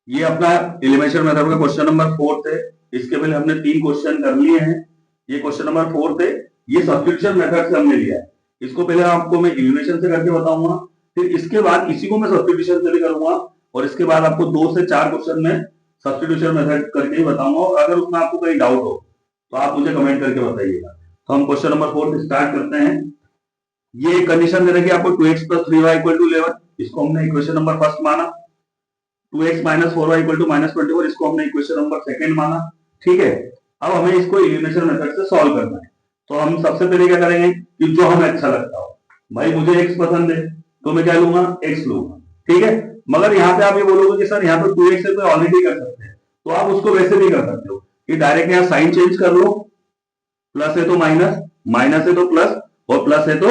ये अपना elimination method का क्वेश्चन नंबर 4 है। इसके पहले हमने 3 क्वेश्चन कर लिए हैं। ये क्वेश्चन नंबर 4 है। ये सब्स्टिट्यूशन मेथड से हमने लिया है। इसको पहले आपको मैं एलिमिनेशन से करके बताऊंगा, फिर इसके बाद इसी को मैं सब्स्टिट्यूशन से भी करूंगा, और इसके बाद आपको 2 से 4 क्वेश्चन में सब्स्टिट्यूशन मेथड करके ही बताऊंगा। और अगर उसमें आपको कहीं डाउट हो तो आप मुझे कमेंट करके बताइएगा। तो हम क्वेश्चन नंबर 4 स्टार्ट करते हैं। ये कंडीशन दे रखी है आपको 2x + 3y = 11। इसको हमने इक्वेशन नंबर फर्स्ट माना। 2x - 4y = -24, इसको हमने इक्वेशन नंबर सेकंड माना। ठीक है, अब हमें इसको एलिमिनेशन मेथड से सॉल्व करना है। तो हम सबसे पहले क्या करेंगे कि जो हमें अच्छा लगता हो, भाई मुझे x पसंद है तो मैं क्या लूंगा, x लूंगा। ठीक है, मगर यहाँ पे आप ये बोलोगे कि सर यहाँ पे 2x है तो ऑलरेडी कर सकते हैं, तो आप उसको वैसे भी कर सकते हो कि डायरेक्ट यहाँ साइन चेंज कर लो, प्लस है तो माइनस, माइनस है तो प्लस, और प्लस है तो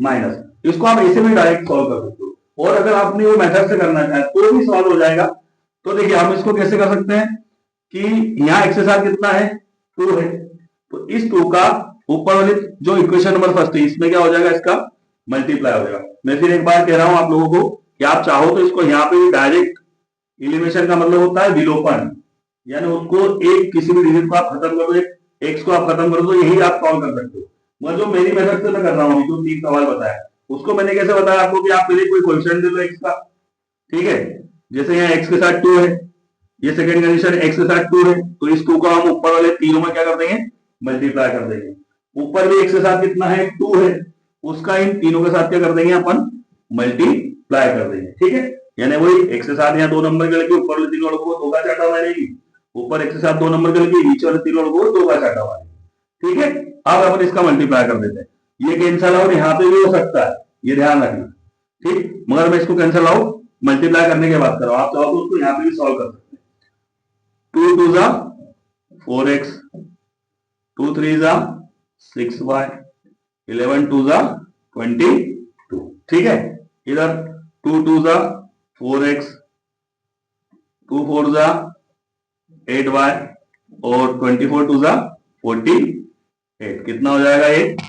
माइनस। इसको आप ऐसे भी डायरेक्ट सॉल्व कर सकते हो, और अगर आपने वो मेथड से करना चाहे तो भी सॉल्व हो जाएगा। तो देखिए हम इसको कैसे कर सकते हैं कि यहाँ x के साथ कितना है, 2 है, तो इस 2 का ऊपर वाली जो इक्वेशन नंबर फर्स्ट है इसमें क्या हो जाएगा, इसका मल्टीप्लाई हो जाएगा। मैं फिर एक बार कह रहा हूं आप लोगों को कि आप चाहो तो इसको यहाँ पे डायरेक्ट, एलिमिनेशन का मतलब होता है विलोपन, यानी उसको एक किसी भी डिजिट को आप खत्म कर दो, एक्स को आप खत्म कर दो, यही आप सॉल्व कर सकते हो। मगर जो मेरी मेथड से मैं कर रहा हूँ, जो 3 सवाल बताया उसको मैंने कैसे बताया आपको कि आप पहले कोई क्वेश्चन दे दो एक्स का। ठीक है, जैसे यहाँ x के साथ 2 है, ये सेकंड कंडीशन x के साथ 2 है, तो इस 2 का हम ऊपर वाले तीनों में क्या कर देंगे, मल्टीप्लाई कर देंगे। ऊपर भी x के साथ कितना है, 2 है, उसका इन तीनों के साथ क्या कर देंगे अपन, मल्टीप्लाई कर देंगे। ठीक है, यानी वही x के साथ यहाँ 2 नंबर के लगे, ऊपर वाले तीन वालों को 2 का चाटा मारेगी, ऊपर x के साथ 2 नंबर के लगे, नीचे वाले तीन वालों को 2 का चाटा मारेगी। ठीक है, अब अपन इसका मल्टीप्लाई कर देते हैं। ये कैंसल आउट यहाँ पे भी हो सकता है, ये ध्यान रखना। ठीक, मगर मैं इसको कैंसल आउट मल्टीप्लाई करने के बाद करो, आप चाहो तो उसको यहाँ पे भी सॉल्व कर सकते हैं। 2 2 जा 4x, 2 3 जा 6y, 11 2 जा 22। ठीक है, इधर 2 2 जा 4x, 2 4 जा 8y, और 24 2 जा 48। कितना हो जाएगा, 8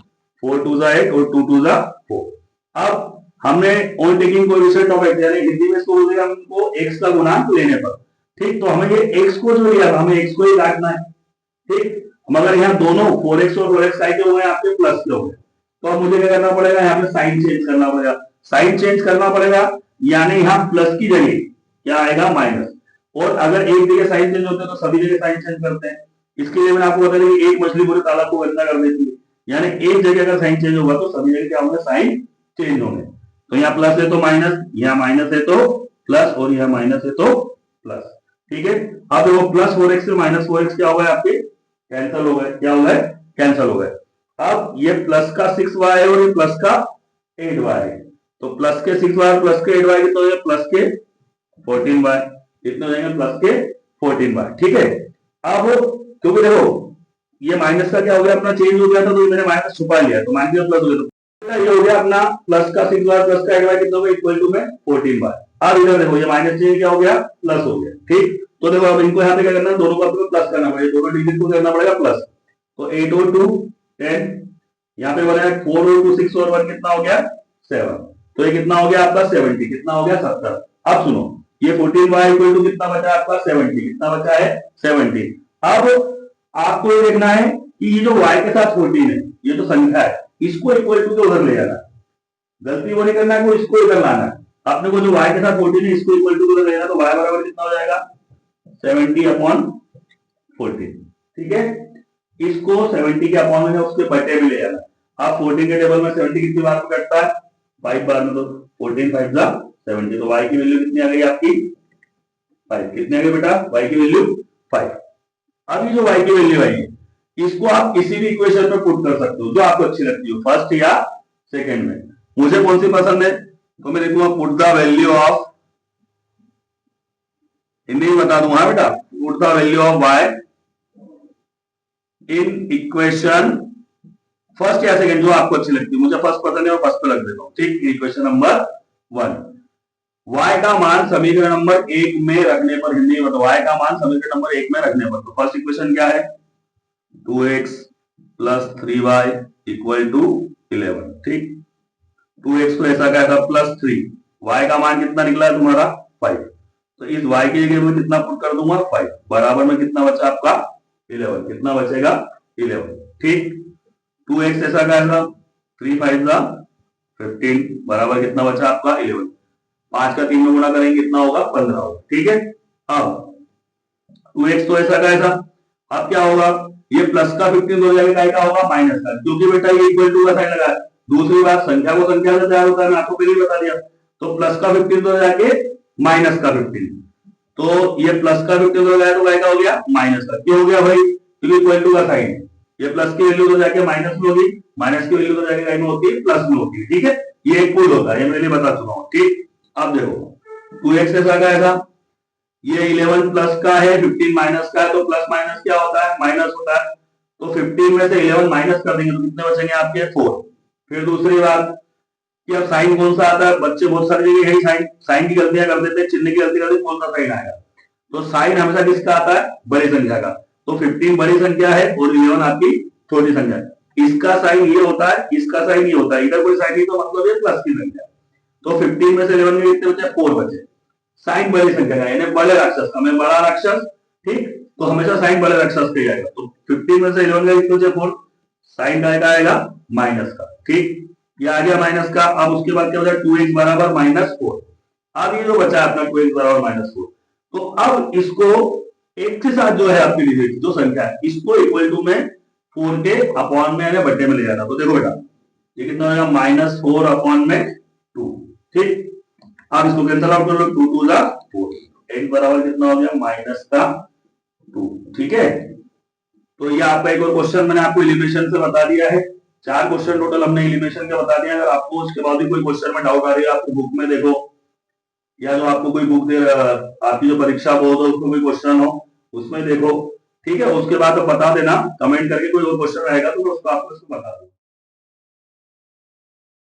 4 2 जा 8 और 2 2 जा 4। अब हमने on taking coefficient of x, यानी हिंदी में इसको बोलते हैं हमको x का गुणांक लेने पर। ठीक, तो हमें ये x को जो लिया हमें x को ही काटना है। ठीक, मगर यहाँ दोनों 4x और 4x के हुए आपके प्लस के हो गए, तो अब मुझे क्या करना पड़ेगा, यहाँ पे साइन चेंज करना पड़ेगा। साइन चेंज करना पड़ेगा, यानी यहाँ प्लस की जगह क्या आएगा, माइनस। और अगर एक जगह साइन चेंज होता है तो सभी जगह साइन चेंज करते हैं। इसके लिए मैंने आपको बताया कि एक मछली पूरे तालाब को गंदा कर देती है, यानी एक जगह अगर साइन चेंज होगा तो सभी जगह क्या होंगे, साइन चेंज होंगे। तो यहाँ प्लस है तो माइनस, यहाँ माइनस है तो प्लस, और यहाँ माइनस है तो प्लस। ठीक है, अब वो प्लस 4x से माइनस 4x क्या हो गए आपके, कैंसिल हो गए। क्या हो गए, कैंसिल हो गए। अब ये प्लस का 6y है और ये प्लस का 8y है, तो प्लस के 6y और प्लस के 8y तो ये प्लस के 14y, कितने हो जाएंगे, प्लस के 14y। ठीक है, अब क्योंकि देखो ये माइनस का क्या हो गया, अपना चेंज हो गया था, तो मैंने माइनस छुपा लिया, तो माइनस प्लस हो गया, ये हो गया अपना प्लस का 6y प्लस का 8y कितना हो गया, इक्वल टू में 14y। अब इधर देखो ये माइनस चेंज क्या हो गया, प्लस हो गया। ठीक, तो देखो अब इनको यहाँ पे क्या करना है, दोनों को आपको प्लस करना पड़ेगा, दोनों डिजिट को करना पड़ेगा प्लस। तो 8 और 2 10, यहाँ पे बोला 4 और 2 6 और 1 कितना हो गया, 7, तो ये कितना हो गया आपका 70, कितना हो गया 70। अब सुनो, ये 14y इक्वल टू कितना बचा आपका 70, कितना बचा है 70। अब आपको ये देखना है कि ये जो y के साथ 14 है, ये तो संख्या है, इसको इक्वल टू के उधर ले जाना। गलती वो नहीं करना है, वो इसको इधर लाना है। आपने को जो y के साथ 14 है इसको इक्वल टू के उधर ले जाना, तो y बराबर कितना हो जाएगा, 70/14। ठीक है, इसको 70 के अपॉन में उसके बटे में ले जाना। आप 14 के टेबल में 70 कितनी बार में कटता है, 5 बार में, तो 14 5 जा 70, तो y की वैल्यू कितनी आ गई आपकी, 5। कितनी आ गई बेटा, y की वैल्यू 5। अब ये जो y की वैल्यू आई है, इसको आप किसी भी इक्वेशन में पुट कर सकते हो जो आपको अच्छी लगती हो, फर्स्ट या सेकंड में। मुझे कौन सी पसंद है, तो मैं लिखूंगा put the value of, Hindi में बता दूंगा बेटा, put the value of y in equation first या सेकंड, जो आपको अच्छी लगती है। मुझे फर्स्ट पसंद है, मैं फर्स्ट पे लग देता हूं। ठीक, इक्वेशन नंबर 1, y का मान समीकरण नंबर 1 में रखने पर, हिंदी में y का मान समीकरण नंबर 1 में रखने पर, तो फर्स्ट इक्वेशन क्या है, 2x plus 3y equal to 11। ठीक, 2x तो ऐसा क्या था प्लस 3, y का मान कितना निकला है तुम्हारा 5, तो इस y की जगह में कितना पुट कर दूंगा 5, बराबर में कितना बचा आपका 11, कितना बचेगा 11, ठीक। 2x ऐसा का ऐसा 3 5 15, बराबर कितना बचा आपका 11, 5 का 3 में गुणा करेंगे कितना होगा 15 होगा, ठीक है। अब 2x तो ऐसा का ऐसा, अब क्या होगा, ये प्लस का 15 हो जाएगा, क्या होगा माइनस का, क्योंकि बेटा ये इक्वल टू का साइन लगा है। दूसरी बात, संख्या को संख्या से तैयार होता है, मैं आपको पहले ही बता दिया। तो प्लस का 15 तो जाके माइनस का 15, तो ये प्लस का 15 हो गया तो क्या हो गया माइनस का, क्यों हो गया भाई, क्योंकि इक्वल टू का साइन है। ये प्लस की वैल्यू तो जाके माइनस में होगी, माइनस की वैल्यू तो जाके क्या में होती है प्लस में होती है, ठीक है। ये एक पुल होता है, ये मैंने बता चुका हूँ, ठीक। अब देखो 2x ऐसा का ऐसा, ये 11 प्लस का है, 15 माइनस का है, तो प्लस माइनस क्या होता है माइनस होता है। तो 15 में से 11 माइनस कर देंगे तो कितने बचेंगे आपके 4। फिर दूसरी बात कि अब साइन कौन सा आता है, बच्चे बहुत सारी जगह यही साइन साइन की गलतियां कर देते हैं, चिन्ह की गलती करते हैं, कौन सा साइन आएगा, तो साइन हमेशा किसका आता है बड़ी संख्या का। तो 15 बड़ी संख्या है और 11 आपकी छोटी संख्या है। इसका साइन ये होता है, इसका साइन ये होता है, इधर कोई साइन नहीं तो मतलब ये प्लस की संख्या। तो 15 में से 11 में कितने बचे 4 बचे, साइन बड़ी संख्या का यानी बड़े राक्षस, हमें बड़ा राक्षस, ठीक। तो हमेशा साइन बड़े राक्षस पे जाएगा। तो 15 में से 11 का कितने बचे 4, साइन का आएगा माइनस का, ठीक। ये आ गया माइनस का। अब उसके बाद क्या हो जाएगा 2x बराबर -4। अब ये जो बचा अपना 2x बराबर -4, तो अब इसको एक के साथ जो है आपकी डिजिट जो संख्या है इसको इक्वल टू में 4 के अपॉन में या बट्टे में ले जाना। तो देखो बेटा ये कितना हो जाएगा -4 अपॉन में 2, ठीक। आप इसको कैंसिल आउट कर लो, 2 2 जा 4, x बराबर कितना हो गया -2, ठीक है। तो ये आपका एक और क्वेश्चन मैंने आपको एलिमिनेशन से बता दिया है। 4 क्वेश्चन टोटल हमने एलिमिनेशन के बता दिया। अगर आपको उसके बाद भी कोई क्वेश्चन में डाउट आ रही है, आपको बुक में देखो या जो आपको कोई बुक दे आपकी जो परीक्षा बोर्ड हो उसमें कोई क्वेश्चन हो उसमें देखो, ठीक है। उसके बाद तो बता देना कमेंट करके, कोई और क्वेश्चन रहेगा तो मैं उसको आपको बता दूंगा।